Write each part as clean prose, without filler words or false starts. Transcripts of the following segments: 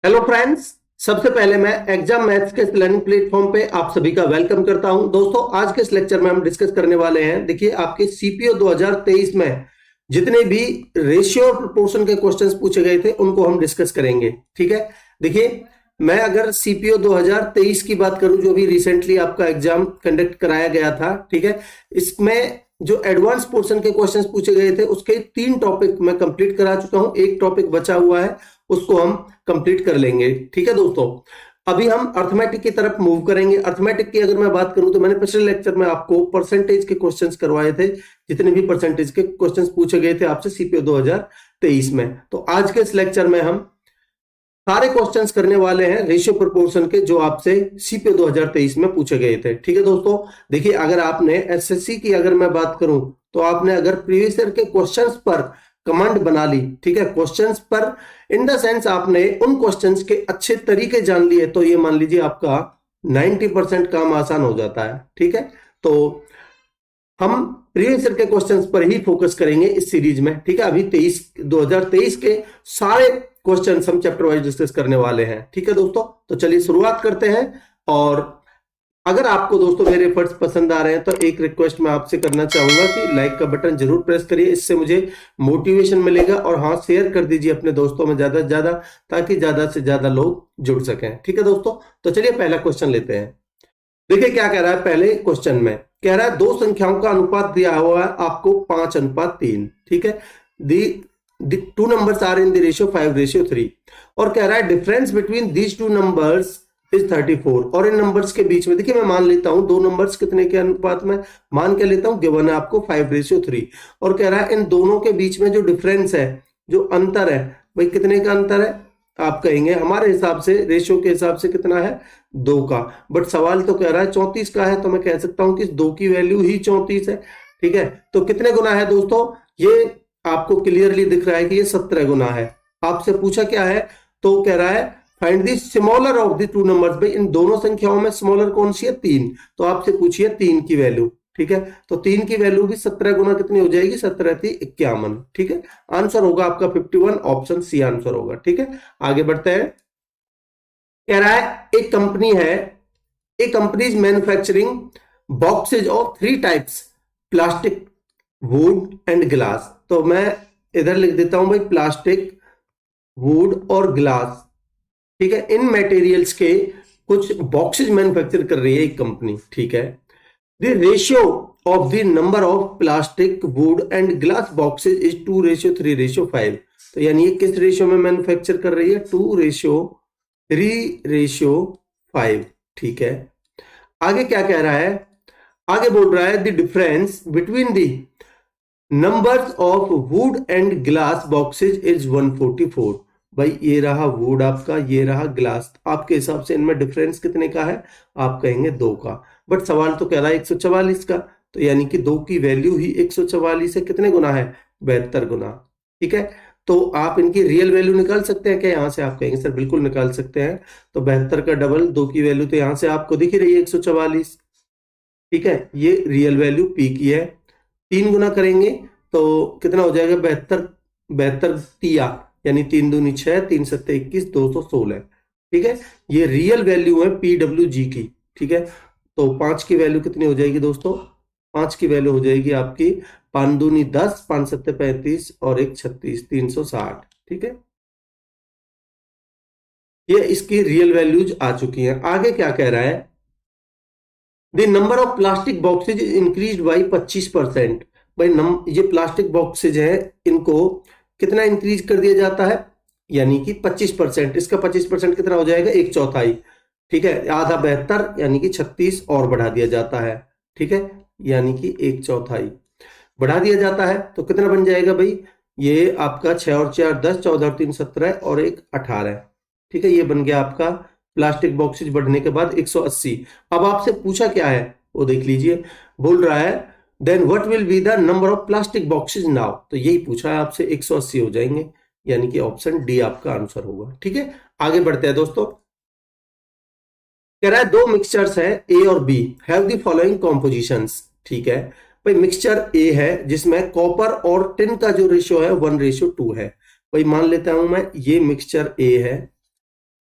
Hello friends, सबसे पहले मैं एग्जाम मैथ्स के लर्निंग प्लेटफॉर्म पे आप सभी का वेलकम करता हूं। दोस्तों, आज के इस लेक्चर में हम डिस्कस करने वाले हैं, देखिए आपके सीपीओ 2023 में जितने भी रेशियो और प्रोपोर्शन के क्वेश्चंस पूछे गए थे उनको हम डिस्कस करेंगे। ठीक है, देखिए मैं अगर सीपीओ 2023 की बात करूं, जो भी रिसेंटली आपका एग्जाम कंडक्ट कराया गया था, ठीक है, इसमें जो एडवांस पोर्शन के क्वेश्चंस पूछे गए थे उसके 3 टॉपिक मैं कंप्लीट करा चुका हूं। एक टॉपिक बचा हुआ है, उसको हम कंप्लीट कर लेंगे। ठीक है दोस्तों, अभी हम अर्थमेटिक की तरफ मूव करेंगे। अर्थमेटिक की अगर मैं बात करूं तो मैंने पिछले लेक्चर में आपको परसेंटेज के क्वेश्चंस करवाए थे, जितने भी परसेंटेज के क्वेश्चंस पूछे गए थे आपसे सीपीओ 2023 में। तो आज के इस लेक्चर में हम सारे क्वेश्चंस करने वाले हैं रेशियो प्रोपोर्शन के, जो आपसे सीपीओ 2023 में पूछे गए थे। ठीक है दोस्तों, देखिए अगर आपने एसएससी की अगर मैं बात करूं तो आपने अगर प्रीवियस ईयर के क्वेश्चंस पर कमांड बना ली, ठीक है, क्वेश्चंस पर इन द सेंस आपने उन क्वेश्चंस के अच्छे तरीके जान लिए, तो ये मान लीजिए आपका 90% काम आसान हो जाता है। ठीक है, तो हम प्रीवियस ईयर के क्वेश्चंस पर ही फोकस करेंगे इस सीरीज में। ठीक है, अभी 2023 के सारे क्वेश्चन हम चैप्टर वाइज डिस्कस करने वाले हैं। ठीक है दोस्तों, तो चलिए शुरुआत करते हैं। और अगर आपको दोस्तों मेरे एफर्ट्स पसंद आ रहे हैं तो एक रिक्वेस्ट मैं आपसे करना चाहूंगा कि लाइक का बटन जरूर प्रेस करिए, इससे मुझे मोटिवेशन मिलेगा। और हाँ, शेयर कर दीजिए अपने दोस्तों में ज्यादा से ज्यादा, ताकि ज्यादा से ज्यादा लोग जुड़ सकें। ठीक है दोस्तों, तो चलिए पहला क्वेश्चन लेते हैं। देखिए क्या कह रहा है पहले क्वेश्चन में, कह रहा है दो संख्याओं का अनुपात दिया हुआ है आपको 5:3। ठीक है, the two numbers are in the ratio 5:3 और कह रहा है difference between these two numbers is 34। और इन नंबर्स के बीच में, देखिए मैं मान लेता हूं दो नंबर्स कितने के अनुपात में, मान के लेता हूं गिवन है आपको 5:3। और कह रहा है इन दोनों के बीच में जो डिफरेंस है, जो अंतर है, भाई कितने का अंतर है, आप कहेंगे हमारे हिसाब से रेशियो के हिसाब से कितना है, 2 का। बट सवाल तो कह रहा है 34 का है, तो मैं कह सकता हूं कि 2 की वैल्यू ही 34 है। ठीक है, तो कितने गुना है दोस्तों, ये आपको क्लियरली दिख रहा है कि ये 17 गुना है। आपसे पूछा क्या है, तो कह रहा है find the smaller of the two numbers. भाई इन दोनों संख्याओं में स्मॉलर कौन सी है, 3। तो आपसे पूछिए 3 की वैल्यू। ठीक है, तो 3 की वैल्यू भी 17 गुना कितनी हो जाएगी, 17 थी 51। ठीक है, आंसर होगा आपका 51, ऑप्शन सी आंसर होगा। ठीक है, आगे बढ़ते हैं। कह रहा है एक कंपनी है, एक company is manufacturing boxes of 3 types plastic, would and glass. तो मैं इधर लिख देता हूं भाई प्लास्टिक, वुड और ग्लास। ठीक है, इन मटेरियल्स के कुछ बॉक्सेज मैन्युफैक्चर कर रही है एक कंपनी। ठीक है, the ratio of the number of plastic, would and glass boxes is 2:3:5। तो यानी ये किस रेशियो में मैन्युफैक्चर कर रही है, 2:3:5। ठीक है, आगे क्या कह रहा है, आगे बोल रहा है the difference between the numbers of would and glass boxes is 144। भाई ये रहा वुड आपका, ये रहा ग्लास, आपके हिसाब से इनमें डिफरेंस कितने का है, आप कहेंगे 2 का। बट सवाल तो कह रहा है 144 का, तो यानी कि 2 की वैल्यू ही 144 है, कितने गुना है, 72 गुना। ठीक है, तो आप इनकी रियल वैल्यू निकाल सकते हैं क्या, यहां से आप कहेंगे सर बिल्कुल निकाल सकते हैं। तो 72 का डबल 2 की वैल्यू, तो यहां से आपको दिख ही रही है 144। ठीक है, ये रियल वैल्यू पी की है। 3 गुना करेंगे तो कितना हो जाएगा, 72 72 तिया, यानी 3 दूनी 6, 3 सत्ते 21, 216। ठीक है, ये रियल वैल्यू है PWG की। ठीक है, तो 5 की वैल्यू कितनी हो जाएगी दोस्तों, 5 की वैल्यू हो जाएगी आपकी 5 दूनी 10, 5 सत्ते 35 और 1 36, 360। ठीक है, ये इसकी रियल वैल्यूज आ चुकी हैं। आगे क्या कह रहा है, the number of plastic boxes increase by 25%। भाई ये प्लास्टिक बॉक्सेज है, इनको कितना इंक्रीज कर दिया जाता है, यानी कि 25%। इसका 25% कितना हो जाएगा, 1/4। ठीक है, आधा 72 यानी कि 36 और बढ़ा दिया जाता है। ठीक है, यानी कि 1/4 बढ़ा दिया जाता है, तो कितना बन जाएगा भाई, ये आपका 6 और 4 10, 14 और 3 17 और 1 18। ठीक है, ये बन गया आपका प्लास्टिक बॉक्सेज बढ़ने के बाद 180। अब आपसे पूछा क्या है वो देख लीजिए, बोल रहा है then what will be the number of plastic boxes now. तो यही पूछा है आपसे, 180 हो जाएंगे, यानी कि ऑप्शन डी आपका आंसर होगा। ठीक है, आगे बढ़ते हैं दोस्तों। कह रहा है दो मिक्सचर्स है ए और B, have the following compositions. ठीक है, भाई मिक्सचर ए है जिसमें कॉपर और टिन का जो रेशियो है 1:2 है। भाई मान लेता हूं मैं ये मिक्सचर ए है,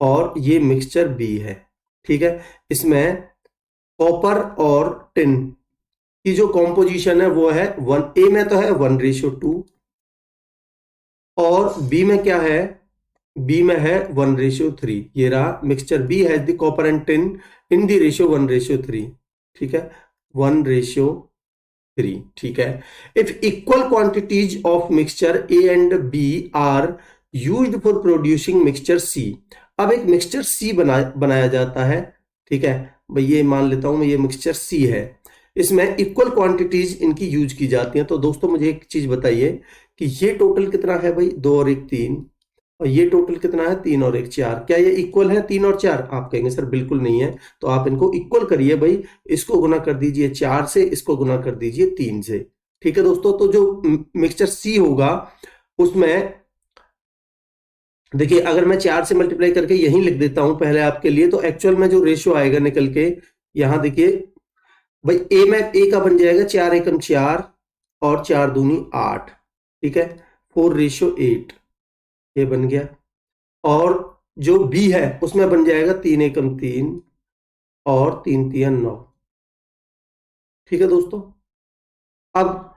और ये मिक्सचर बी है। ठीक है, इसमें कॉपर और टिन की जो कॉम्पोजिशन है वो है 1, ए में तो है 1:2 और बी में क्या है, बी में है 1:3। ये रहा mixture B has the copper and tin in the ratio 1:3। ठीक है, 1:3। ठीक है, if equal quantities of mixture A and B are used for producing mixture C. अब एक मिक्सचर सी बनाया जाता है। ठीक है भाई, ये मान लेता हूं मैं, ये मिक्सचर सी है, इसमें इक्वल क्वांटिटीज इनकी यूज की जाती हैं। तो दोस्तों मुझे एक चीज बताइए कि ये टोटल कितना है भाई, 2 और 1 3, और ये टोटल कितना है, 3 और 1 4। क्या ये इक्वल है 3 और 4? आप कहेंगे सर बिल्कुल नहीं है। तो आप इनको इक्वल करिए भाई, इसको गुना कर दीजिए 4 से, इसको गुना कर दीजिए 3 से। ठीक है दोस्तों, तो जो मिक्सचर सी होगा उसमें देखिए, अगर मैं 4 से मल्टीप्लाई करके यहीं लिख देता हूं पहले आपके लिए, तो एक्चुअल में जो रेशियो आएगा निकल के, यहां देखिए भाई, ए में ए का बन जाएगा 4 एकम 4 और 4 दूनी 8। ठीक है, 4:8 ये बन गया। और जो बी है उसमें बन जाएगा 3 एकम 3 और 3 3 9। ठीक है दोस्तों, अब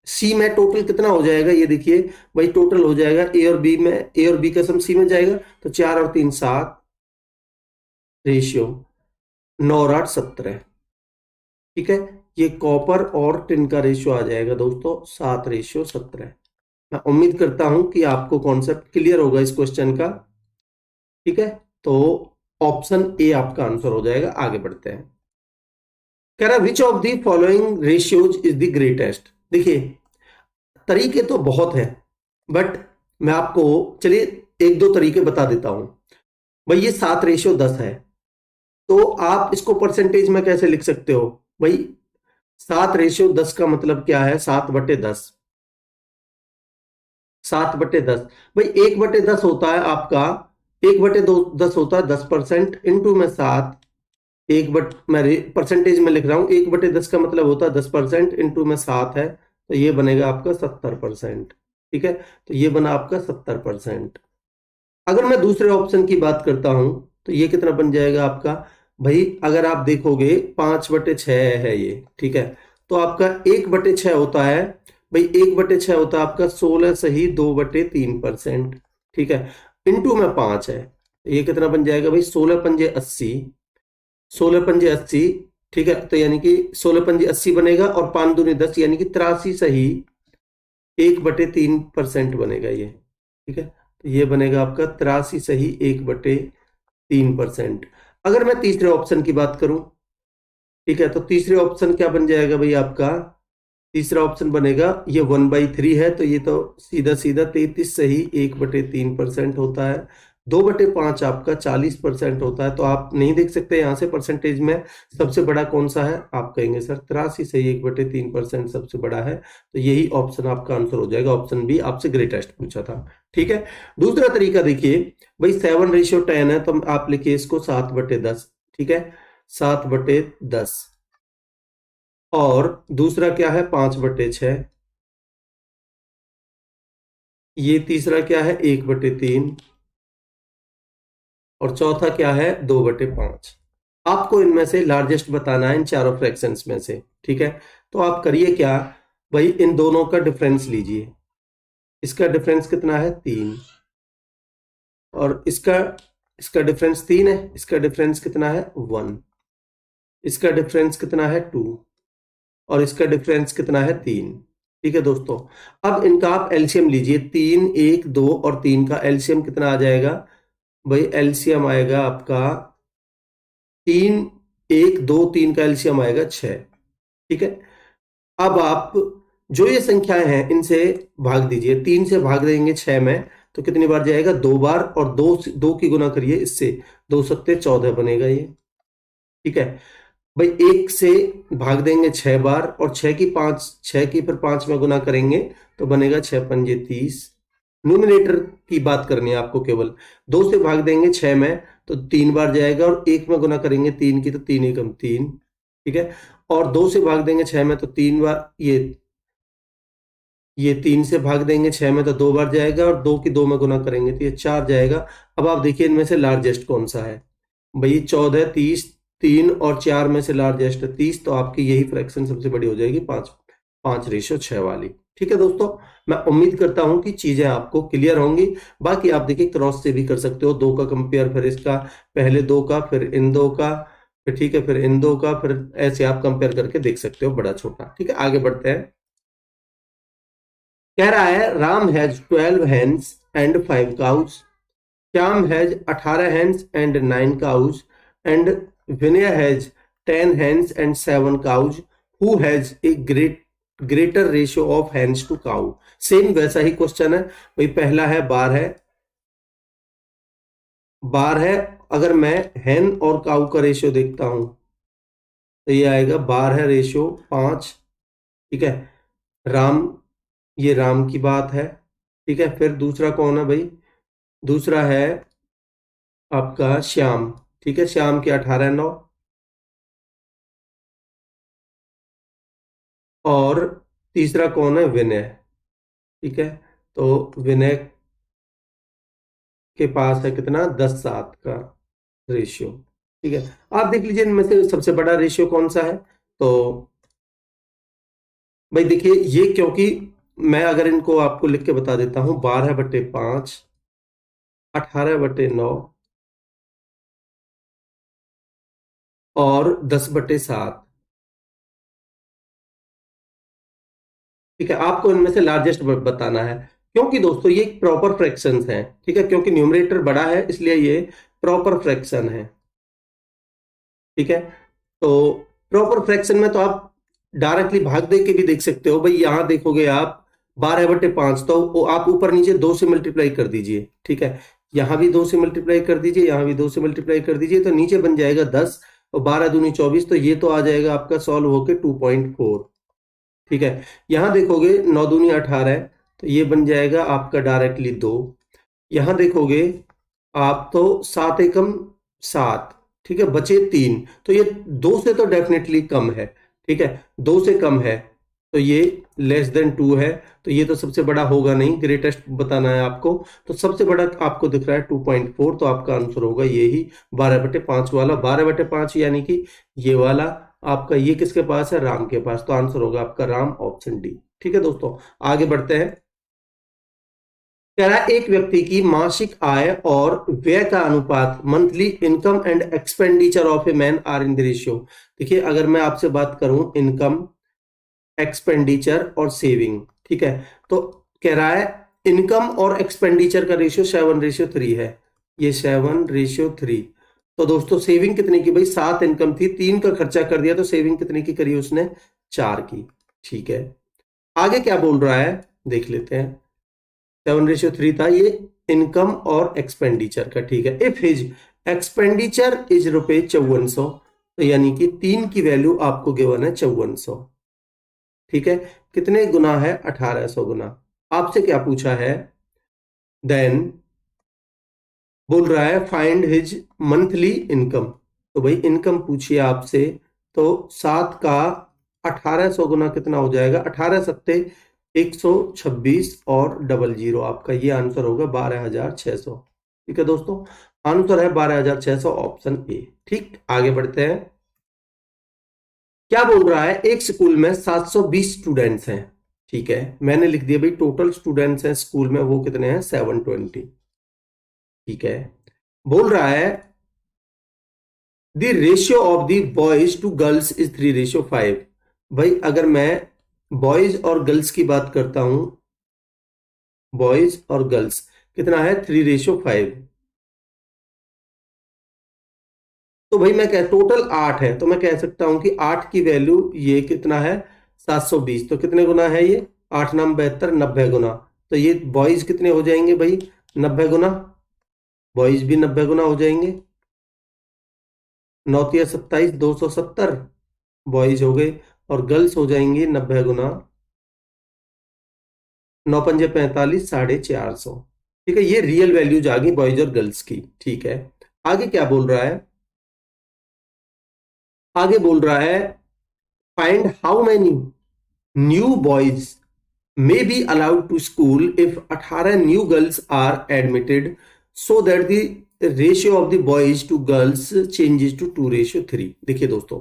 सी में टोटल कितना हो जाएगा ये देखिए भाई, टोटल हो जाएगा ए और बी में, ए और बी का सम सी में जाएगा, तो 4 और 3 7, रेशियो 9 और 8 17। ठीक है, ये कॉपर और टिन का रेशियो आ जाएगा दोस्तों 7:17। मैं उम्मीद करता हूं कि आपको कॉन्सेप्ट क्लियर होगा इस क्वेश्चन का। ठीक है, तो ऑप्शन ए आपका आंसर हो जाएगा। आगे बढ़ते हैं। कह रहा which of the following ratios is the greatest. देखिए तरीके तो बहुत हैं, बट मैं आपको चलिए 1-2 तरीके बता देता हूं। भाई ये 7:10 है, तो आप इसको परसेंटेज में कैसे लिख सकते हो भाई, 7:10 का मतलब क्या है, 7/10। 7/10 भाई, 1/10 होता है आपका, 1/10 होता है 10%, इंटू में 7, मैं परसेंटेज में लिख रहा हूं, 1/10 का मतलब होता है 10%, इंटू में 7 है, तो ये बनेगा आपका 70%। ठीक है, तो ये बना आपका 70%। अगर मैं दूसरे ऑप्शन की बात करता हूं, तो ये कितना बन जाएगा आपका भाई, अगर आप देखोगे 5/6 है ये। ठीक है, तो आपका 1/6 होता है भाई, 1/6 होता है आपका 16 सही 2/3%। ठीक है, इंटू में 5 है, ये कितना बन जाएगा भाई, 16×5 = 80। 16×5 = 80। ठीक है, तो यानी कि 16×5 = 80 बनेगा, और 5 दूनी 10 यानी कि 83 सही 1/3% बनेगा ये। ठीक है, तो ये बनेगा आपका 83 सही 1/3%। अगर मैं तीसरे ऑप्शन की बात करूं, ठीक है, तो तीसरे ऑप्शन क्या बन जाएगा भाई आपका, तीसरा ऑप्शन बनेगा ये 1/3 है, तो ये तो सीधा सीधा 33 सही 1/3% होता है। 2/5 आपका 40% होता है। तो आप नहीं देख सकते यहां से परसेंटेज में सबसे बड़ा कौन सा है, आप कहेंगे सर 83 सही 1/3% सबसे बड़ा है, तो यही ऑप्शन आपका आंसर हो जाएगा। ऑप्शन बी आपसे ग्रेटेस्ट पूछा था। ठीक है, दूसरा तरीका देखिए भाई, 7:10 है, तो आप लिखिए इसको 7/10। ठीक है, 7/10। और दूसरा क्या है, 5/6। ये तीसरा क्या है, 1/3। और चौथा क्या है, 2/5। आपको इनमें से लार्जेस्ट बताना है इन चारों फ्रैक्शंस में से। ठीक है, तो आप करिए क्या भाई, इन दोनों का डिफरेंस लीजिए। इसका डिफरेंस कितना है, 3, और इसका इसका डिफरेंस 3 है, इसका डिफरेंस कितना है, 1, इसका डिफरेंस कितना है, 2, और इसका डिफरेंस कितना है, 3। ठीक है दोस्तों, अब इनका आप एलसीएम लीजिए। 3 1 2 और 3 का एलसीएम कितना आ जाएगा भाई, एलसीएम आएगा आपका 3 1 2 3 का एलसीएम आएगा 6। ठीक है, अब आप जो ये संख्याएं हैं इनसे भाग दीजिए। 3 से भाग देंगे 6 में, तो कितनी बार जाएगा, 2 बार, और 2 की गुना करिए इससे, 2 सत्ते 14 बनेगा ये। ठीक है भाई, 1 से भाग देंगे 6 बार, और 6 की फिर 5 में गुना करेंगे, तो बनेगा 6×5 = 30। न्यूमिनेटर की बात करनी है आपको केवल। 2 से भाग देंगे 6 में, तो 3 बार जाएगा, और 1 में गुना करेंगे 3 की, तो 3 एकम 3। ठीक है, और 2 से भाग देंगे 6 में, तो 3 बार, ये ये 3 से भाग देंगे 6 में तो 2 बार जाएगा, और 2 की 2 में गुना करेंगे तो ये 4 जाएगा। अब आप देखिए इनमें से लार्जेस्ट कौन सा है भाई, 14, 30, 3 और 4 में से लार्जेस्ट है 30, तो आपकी यही फ्रैक्शन सबसे बड़ी हो जाएगी, 5:6 वाली। ठीक है दोस्तों, मैं उम्मीद करता हूं कि चीजें आपको क्लियर होंगी। बाकी आप देखिए क्रॉस से भी कर सकते हो, 2 का कंपेयर, फिर इसका, पहले 2 का, फिर इन 2 का, फिर ठीक है, फिर इन 2 का, फिर ऐसे आप कंपेयर करके देख सकते हो बड़ा छोटा। ठीक है, आगे बढ़ते हैं। कह रहा है Ram has 12 hens and 5 cows, Shyam has 18 hens and 9 cows, and Vinay has 10 hens and 7 cows, who has a greater ratio of hens to cow। Same वैसा ही क्वेश्चन है भाई, पहला है बार है, अगर मैं हेन और काऊ का रेशियो देखता हूं तो ये आएगा, बार है रेशियो 5। ठीक है, राम, ये राम की बात है। ठीक है, फिर दूसरा कौन है भाई, दूसरा है आपका श्याम। ठीक है, श्याम के 18, 9, और तीसरा कौन है, विनय। ठीक है, तो विनय के पास है कितना, 10, 7 का रेशियो। ठीक है, आप देख लीजिए इनमें से सबसे बड़ा रेशियो कौन सा है। तो भाई देखिए ये, क्योंकि मैं अगर इनको आपको लिख के बता देता हूं, 12/5, 18/9 और 10/7। ठीक है, आपको इनमें से लार्जेस्ट बताना है, क्योंकि दोस्तों ये प्रॉपर फ्रैक्शंस हैं। ठीक है, क्योंकि न्यूमरेटर बड़ा है इसलिए ये प्रॉपर फ्रैक्शन है। ठीक है, तो प्रॉपर फ्रैक्शन में तो आप डायरेक्टली भाग दे के भी देख सकते हो भाई। यहां देखोगे आप 12/5, तो आप ऊपर नीचे 2 से मल्टीप्लाई कर दीजिए। ठीक है, यहां भी 2 से मल्टीप्लाई कर दीजिए, यहां भी 2 से मल्टीप्लाई कर दीजिए, तो नीचे बन जाएगा 10, और 12 दूनी 24, तो ये तो आ जाएगा आपका सॉल्व होके 2.4। ठीक है, यहां देखोगे 9 दूनी 18, तो ये बन जाएगा आपका डायरेक्टली 2। यहां देखोगे आप तो 7 एकम 7। ठीक है, बचे 3, तो ये 2 से तो डेफिनेटली कम है। ठीक है, 2 से कम है तो ये लेस देन 2 है, तो ये तो सबसे बड़ा होगा नहीं, ग्रेटेस्ट बताना है आपको। तो सबसे बड़ा आपको दिख रहा है 2.4, तो आपका आंसर होगा यही 12/5 वाला। 12/5 यानी कि ये वाला आपका, ये किसके पास है, राम के पास, तो आंसर होगा आपका राम, ऑप्शन डी। ठीक है दोस्तों, आगे बढ़ते हैं। कह रहा है एक व्यक्ति की मासिक आय और व्यय का अनुपात, monthly income and expenditure of a man are in the ratio. देखिए अगर मैं आपसे बात करूं इनकम, एक्सपेंडिचर और सेविंग, ठीक है, तो कह रहा है इनकम और एक्सपेंडिचर का रेशियो 7:3 है, ये 7:3। तो दोस्तों सेविंग कितने की भाई, 7 इनकम थी, 3 का खर्चा कर दिया, तो सेविंग कितने की करी उसने, 4 की। ठीक है, आगे क्या बोल रहा है देख लेते हैं। 7:3 था ये इनकम और एक्सपेंडिचर का। ठीक है, इफ हिज एक्सपेंडिचर इज ₹5400, तो यानी कि 3 की वैल्यू आपको गिवन है 5400। ठीक है, कितने गुना है, 1800 गुना। आपसे क्या पूछा है, देन बोल रहा है फाइंड हिज मंथली इनकम। तो भाई इनकम पूछिए आपसे, तो 7 का 1800 गुना कितना हो जाएगा, 18 सत्ते 126 और 00, आपका ये आंसर होगा 12,600। ठीक है दोस्तों, आंसर है 12,600, ऑप्शन ए। ठीक, आगे बढ़ते हैं। क्या बोल रहा है, एक स्कूल में 720 स्टूडेंट्स हैं। ठीक है, मैंने लिख दिया भाई टोटल स्टूडेंट्स हैं स्कूल में, वो कितने हैं, 720। ठीक है, बोल रहा है the ratio of the boys to girls is 3:5। भाई अगर मैं बॉयज और गर्ल्स की बात करता हूं, बॉयज और गर्ल्स कितना है, 3:5। तो भाई मैं कह, टोटल 8 है, तो मैं कह सकता हूं कि 8 की वैल्यू ये कितना है, 720। तो कितने गुना है ये, 8 नाम 72, 90 गुना। तो ये बॉयज कितने हो जाएंगे भाई, 90 गुना, बॉयज भी 90 गुना हो जाएंगे। 9×3 = 27, 270 बॉयज हो गए, और गर्ल्स हो जाएंगी 90 गुना, 9×5 = 45, 450। ठीक है, ये रियल वैल्यूज आ गई बॉयज और गर्ल्स की। ठीक है, आगे क्या बोल रहा है, आगे बोल रहा है find how many new boys may be allowed to school if 18 new girls are admitted, so that the ratio of the boys to girls changes to 2:3। देखिए दोस्तों,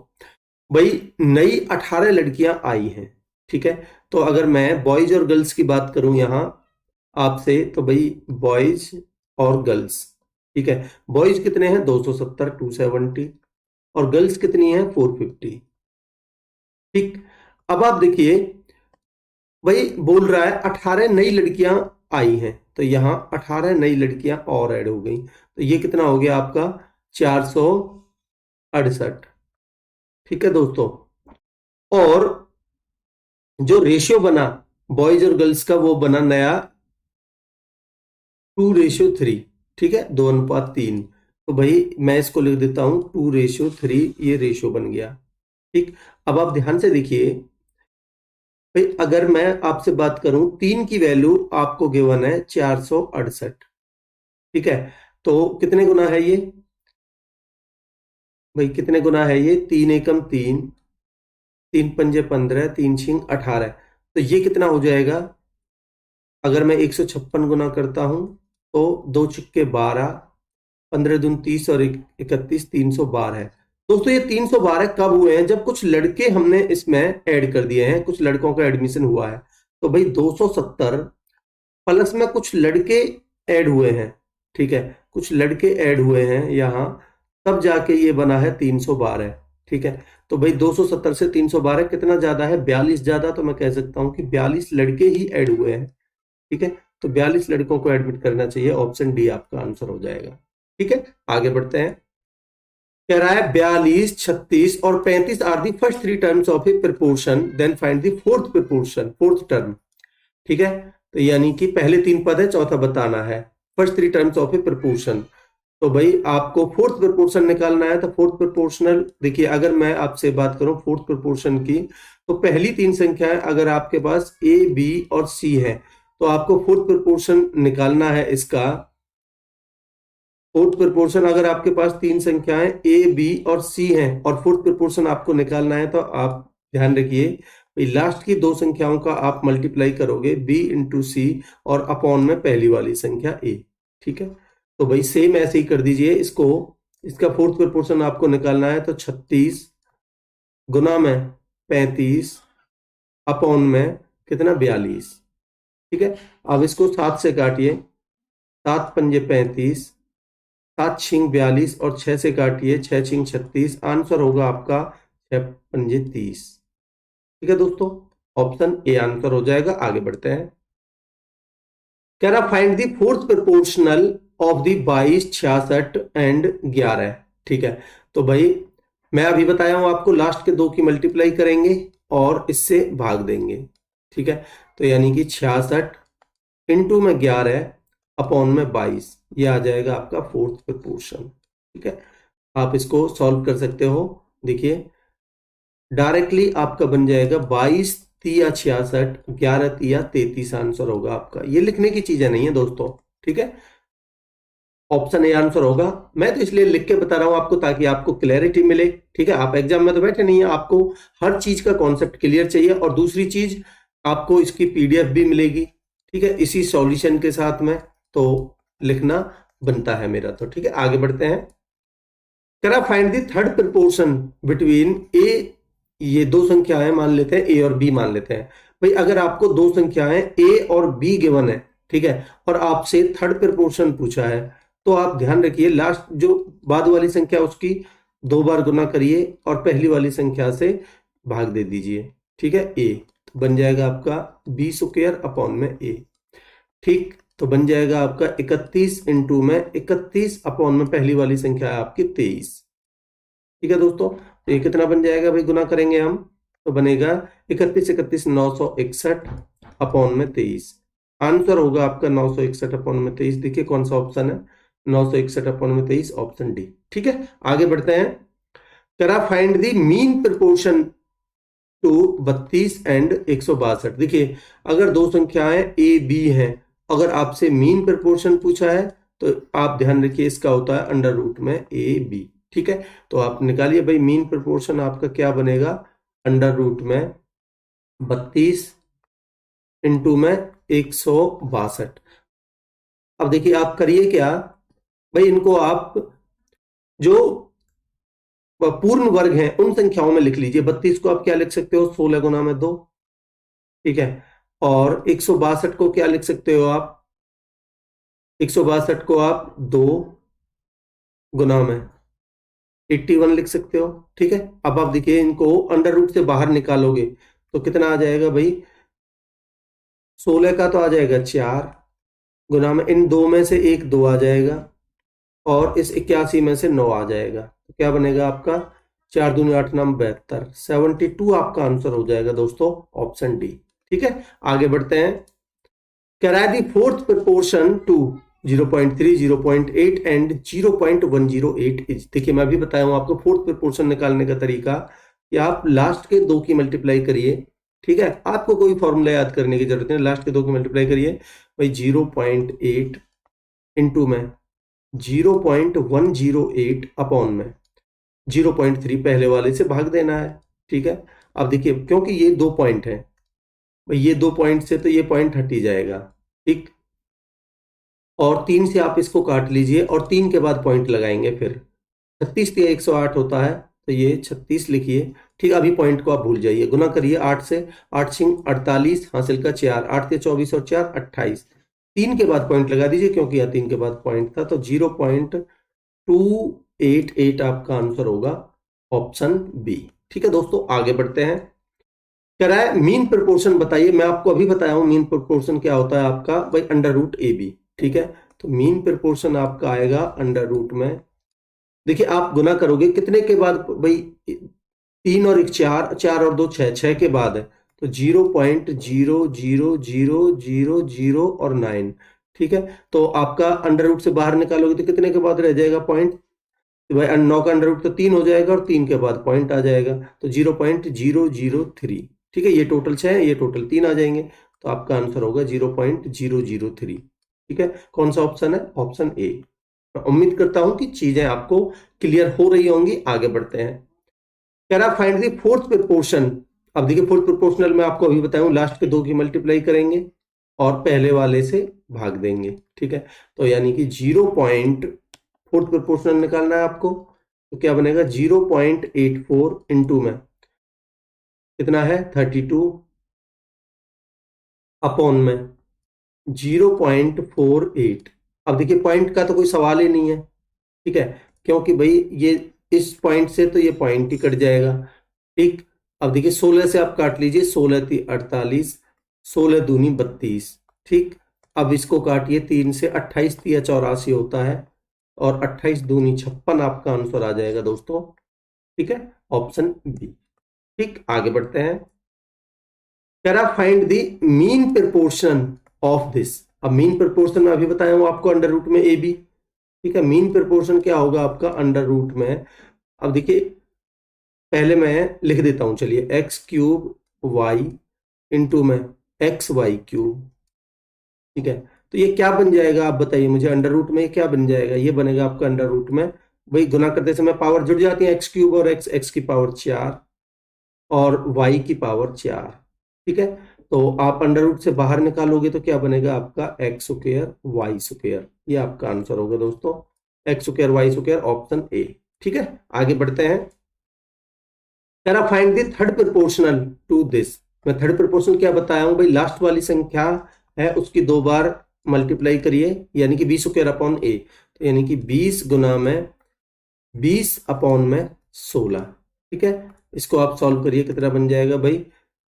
भाई नई 18 लड़कियां आई हैं, ठीक है। तो अगर मैं बॉयज और गर्ल्स की बात करूं यहां आपसे, तो भाई बॉयज और गर्ल्स, ठीक है। बॉयज कितने हैं? 270, 270, और गर्ल्स कितनी है? 450। ठीक। अब आप देखिए, भाई बोल रहा है 18 नई लड़कियां आई हैं, तो यहां 18 नई लड़कियां और ऐड हो गई, तो ये कितना हो गया आपका? 468। ठीक है दोस्तों, और जो रेशियो बना बॉयज और गर्ल्स का, वो बना नया 2:3। ठीक है, 2:3। तो भाई मैं इसको लिख देता हूं 2:3, ये रेशियो बन गया। ठीक। अब आप ध्यान से देखिए, भाई अगर मैं आपसे बात करूं, 3 की वैल्यू आपको गिवन है 468। ठीक है, तो कितने गुना है ये? भाई कितने गुना है ये? 3 एकम 3, 3 पंजे 15, 3 छिंग 18। तो ये कितना हो जाएगा? अगर मैं 156 गुना करता हूं तो 2 छिक्के 12, 15 दून 30 और 31, 312 है। दोस्तों ये 312 कब हुए हैं? जब कुछ लड़के हमने इसमें ऐड कर दिए हैं, कुछ लड़कों का एडमिशन हुआ है। तो भाई 270 प्लस में कुछ लड़के ऐड हुए हैं, ठीक है, कुछ लड़के ऐड हुए हैं यहां, तब जाके ये बना है 312। ठीक है, तो भाई 270 से 312 कितना ज्यादा है? 42 ज्यादा। तो मैं कह सकता हूं कि 42 लड़के ही ऐड हुए हैं। ठीक है, तो 42 लड़कों को एडमिट करना चाहिए। ऑप्शन डी आपका आंसर हो जाएगा। ठीक है, आगे बढ़ते हैं। कह रहा है 42, 36 और 35 are the first 3 terms of a proportion, then find the fourth proportion, fourth term. ठीक है, तो यानी कि पहले 3 पद है, चौथा बताना है। First 3 terms of a proportion, तो भाई आपको फोर्थ प्रपोर्शन निकालना है। तो फोर्थ प्रपोर्शनल, देखिए अगर मैं आपसे बात करूं फोर्थ प्रपोर्शन की, तो पहली 3 संख्याएं अगर आपके पास ए, बी और सी है, तो आपको फोर्थ प्रपोर्शन निकालना है इसका। फोर्थ प्रपोर्शन अगर आपके पास 3 संख्याएं ए, बी और सी हैं और फोर्थ प्रपोर्शन आपको निकालना है, तो आप ध्यान रखिए लास्ट की 2 संख्याओं का आप मल्टीप्लाई करोगे, बी इंटू सी और अपॉन में पहली वाली संख्या ए। ठीक है, तो भाई सेम ऐसे ही कर दीजिए इसको। इसका फोर्थ प्रपोर्शन आपको निकालना है, तो 36 गुना में 35 अपॉन में कितना? 42। ठीक है, अब इसको 7 से काटिए, 7 पंजे 35, 7 छिंग 42 और 6 से काटिए, 6 छिंग 36। आंसर होगा आपका 6 पंजे 30। ठीक है दोस्तों, ऑप्शन ए आंसर हो जाएगा। आगे बढ़ते हैं। कह रहा find the fourth proportional of the 22, 66 and 11। ठीक है, तो भाई मैं अभी बताया हूं आपको, लास्ट के 2 की मल्टीप्लाई करेंगे और इससे भाग देंगे। ठीक है, तो यानी कि 66 इंटू में 11 अपॉन में 22, ये आ जाएगा आपका फोर्थ प्रपोर्शन। ठीक है, आप इसको सॉल्व कर सकते हो। देखिए डायरेक्टली आपका बन जाएगा 22 तिया 66, 11 तिया 33 आंसर होगा आपका। ये लिखने की चीजें नहीं है दोस्तों। ठीक है, ऑप्शन ए आंसर होगा। मैं तो इसलिए लिख के बता रहा हूं आपको ताकि आपको क्लैरिटी मिले। ठीक है, आप एग्जाम में तो बैठे नहीं है, आपको हर चीज का कॉन्सेप्ट क्लियर चाहिए। और दूसरी चीज, आपको इसकी पीडीएफ भी मिलेगी, ठीक है, इसी सॉल्यूशन के साथ में, तो लिखना बनता है मेरा। तो ठीक है, आगे बढ़ते हैं। करा find the third proportion between A, ये 2 संख्याएं मान लेते हैं, ए और बी मान लेते हैं। भाई अगर आपको 2 संख्याएं ए और बी गिवन है, ठीक है, और आपसे थर्ड प्रपोर्शन पूछा है, तो आप ध्यान रखिए लास्ट जो बाद वाली संख्या उसकी 2 बार गुना करिए और पहली वाली संख्या से भाग दे दीजिए। ठीक है, ए तो बन जाएगा आपका बी स्क्वायर अपॉन में ए। ठीक, तो बन जाएगा आपका 31 इंटू में 31 अपॉन में पहली वाली संख्या है आपकी 23। ठीक है दोस्तों, तो ये कितना बन जाएगा भाई? गुना करेंगे हम तो बनेगा 31 31 961 अपॉन में 23। आंसर होगा आपका 961 अपॉन में 23। देखिए कौन सा ऑप्शन है? 961 अपॉन में 23, ऑप्शन डी। ठीक है, आगे बढ़ते हैं। करा find the mean proportion to 32 and 162। देखिए अगर 2 संख्याएं ए बी हैं, अगर आपसे मीन प्रपोर्शन पूछा है, तो आप ध्यान रखिए इसका होता है अंडर रूट में ए बी। ठीक है, तो आप निकालिए भाई मीन प्रपोर्शन आपका क्या बनेगा? अंडर रूट में 32 इंटू में 162। अब देखिए आप करिए क्या भाई, इनको आप जो पूर्ण वर्ग हैं उन संख्याओं में लिख लीजिए। 32 को आप क्या लिख सकते हो, 16 गुना में 2, ठीक है। और 162 को क्या लिख सकते हो आप, 162 को आप 2 गुना में 81 लिख सकते हो, ठीक है। अब आप देखिए इनको अंडर रूट से बाहर निकालोगे तो कितना आ जाएगा भाई, 16 का तो आ जाएगा 4 गुना में इन दो में से एक 2 आ जाएगा और इस 81 में से 9 आ जाएगा। तो क्या बनेगा आपका, 4 दूनी 8 9 72, 72 आपका आंसर हो जाएगा दोस्तों, ऑप्शन डी, ठीक है। आगे बढ़ते हैं। कैराय the fourth proportion to 0.3, 0.8 and 0.108 is. देखिए मैं भी बताया हूं आपको फोर्थ प्रपोर्शन निकालने का तरीका कि आप लास्ट के 2 की मल्टीप्लाई करिए, ठीक है। आपको कोई फॉर्मूला याद करने की जरूरत नहीं, लास्ट के 2 की मल्टीप्लाई करिए भाई। 0.8 इंटू में 0.108 अपॉन में 0.3 पहले वाले से भाग देना है, ठीक है। अब देखिए क्योंकि ये 2 पॉइंट है भाई, ये 2 पॉइंट से तो ये पॉइंट हट ही जाएगा, ठीक। और 3 से आप इसको काट लीजिए और 3 के बाद पॉइंट लगाएंगे फिर। 36 या 108 होता है तो ये 36 लिखिए, ठीक। अभी पॉइंट को आप भूल जाइए, गुना करिए 8 से, 8 सिंह 48 हासिल का 4, 8 के 24 और 4 28, 3 के बाद पॉइंट लगा दीजिए क्योंकि यह 3 के बाद पॉइंट था। तो 0.288 आपका आंसर होगा, ऑप्शन बी, ठीक है दोस्तों। आगे बढ़ते हैं। कह रहा है मीन प्रोपोर्शन बताइए। मैं आपको अभी बताया हूं मीन प्रोपोर्शन क्या होता है आपका भाई, अंडर रूट ए बी, ठीक है। तो मीन प्रोपोर्शन आपका आएगा अंडर रूट में, देखिए आप गुना करोगे कितने के बाद भाई, 3 और 1 4, 4 और 2 6, 6 के बाद है तो 0.00000 और 9, ठीक है। तो आपका अंडर रूट से बाहर निकालोगे तो कितने के बाद रह जाएगा पॉइंट, तो भाई 9 का अंडर रूट तो 3 हो जाएगा और 3 के बाद पॉइंट आ जाएगा तो 0.003, ठीक है। ये टोटल 6 है, ये टोटल 3 आ जाएंगे तो आपका आंसर होगा 0.003, ठीक है। कौन सा ऑप्शन है, ऑप्शन ए। मैं उम्मीद करता हूं कि चीजें आपको क्लियर हो रही होंगी। आगे बढ़ते हैं। कह रहा फाइंड द फोर्थ प्रोपोर्शन। अब देखिए फोर्थ प्रोपोर्शनल में आपको अभी बताऊं, लास्ट के 2 की मल्टीप्लाई करेंगे और पहले वाले से भाग देंगे, ठीक है। तो यानी कि 0.4 प्रोपोर्शनल निकालना है आपको, तो क्या बनेगा 0.84 इंटू में कितना है 32 अपॉन में 0.48। अब देखिए पॉइंट का तो कोई सवाल ही नहीं है, ठीक है, क्योंकि भाई ये इस पॉइंट से तो ये पॉइंट ही कट जाएगा, ठीक। अब देखिए 16 से आप काट लीजिए, 16 × 48, 16 दूनी 32, ठीक। अब इसको काटिए 3 से, 28 × 84 होता है और 28 दूनी 56 आपका आंसर आ जाएगा दोस्तों, ठीक है, ऑप्शन बी, ठीक। आगे बढ़ते हैं। कह रहा find the mean proportion of this. अब मीन प्रोपोर्शन में अभी बताया हूं आपको अंडर रूट में ए बी, ठीक है। मीन प्रोपोर्शन क्या होगा आपका अंडर रूट में, अब देखिए पहले मैं लिख देता हूं, चलिए x³ y इंटू में xy³, ठीक है। तो ये क्या बन जाएगा आप बताइए मुझे, अंडर रूट में क्या बन जाएगा, ये बनेगा आपका अंडर रूट में भाई गुना करते समय पावर जुड़ जाती है, x³ और x की पावर 4 और y की पावर 4, ठीक है। तो आप अंडर रूट से बाहर निकालोगे तो क्या बनेगा आपका x² y², ये आपका आंसर होगा दोस्तों, x² y², ऑप्शन ए, ठीक है। आगे बढ़ते हैं। कह रहा find the third proportional to this. मैं थर्ड प्रोपोर्शनल क्या बताया हूं भाई, लास्ट वाली संख्या है उसकी 2 बार मल्टीप्लाई करिए यानी कि 20² अपॉन ए, तो यानी कि 20 गुना में 20 अपॉन में 16, ठीक है। इसको आप सॉल्व करिए, कितना बन जाएगा भाई,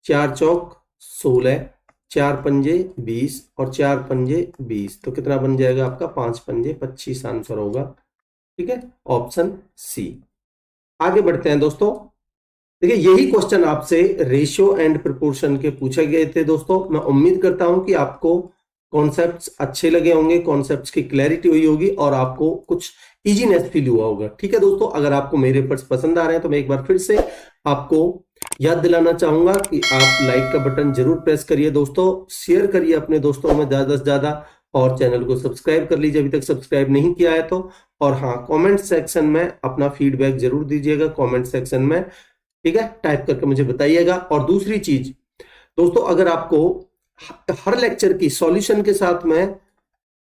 4 चौक 16, 4 पंजे 20 और 4 पंजे 20, तो कितना बन जाएगा आपका 5 पंजे 25 आंसर होगा, ठीक है, ऑप्शन सी। आगे बढ़ते हैं दोस्तों। देखिए यही क्वेश्चन आपसे रेशियो एंड प्रोपोर्शन के पूछे गए थे दोस्तों। मैं उम्मीद करता हूं कि आपको कॉन्सेप्ट्स अच्छे लगे होंगे, कॉन्सेप्ट्स की क्लैरिटी हुई होगी और आपको कुछ इजीनेस फील हुआ होगा, ठीक है दोस्तों। अगर आपको मेरे एफर्ट्स पसंद आ रहे हैं तो मैं एक बार फिर से आपको याद दिलाना चाहूंगा कि आप लाइक का बटन जरूर प्रेस करिए दोस्तों, शेयर करिए अपने दोस्तों में ज्यादा से ज्यादा और चैनल को सब्सक्राइब कर लीजिए अभी तक सब्सक्राइब नहीं किया है तो। और हाँ, कमेंट सेक्शन में अपना फीडबैक जरूर दीजिएगा, कमेंट सेक्शन में, ठीक है, टाइप करके मुझे बताइएगा। और दूसरी चीज दोस्तों, अगर आपको हर लेक्चर की सॉल्यूशन के साथ में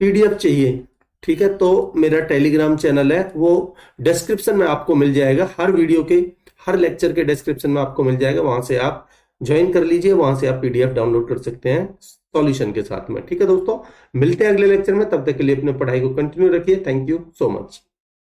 पीडीएफ चाहिए, ठीक है, तो मेरा टेलीग्राम चैनल है, वो डिस्क्रिप्शन में आपको मिल जाएगा। हर वीडियो के, हर लेक्चर के डिस्क्रिप्शन में आपको मिल जाएगा, वहां से आप ज्वाइन कर लीजिए, वहां से आप पीडीएफ डाउनलोड कर सकते हैं सॉल्यूशन के साथ में। ठीक है दोस्तों, मिलते हैं अगले लेक्चर में, तब तक के लिए अपने पढ़ाई को कंटिन्यू रखिए। Thank you so much.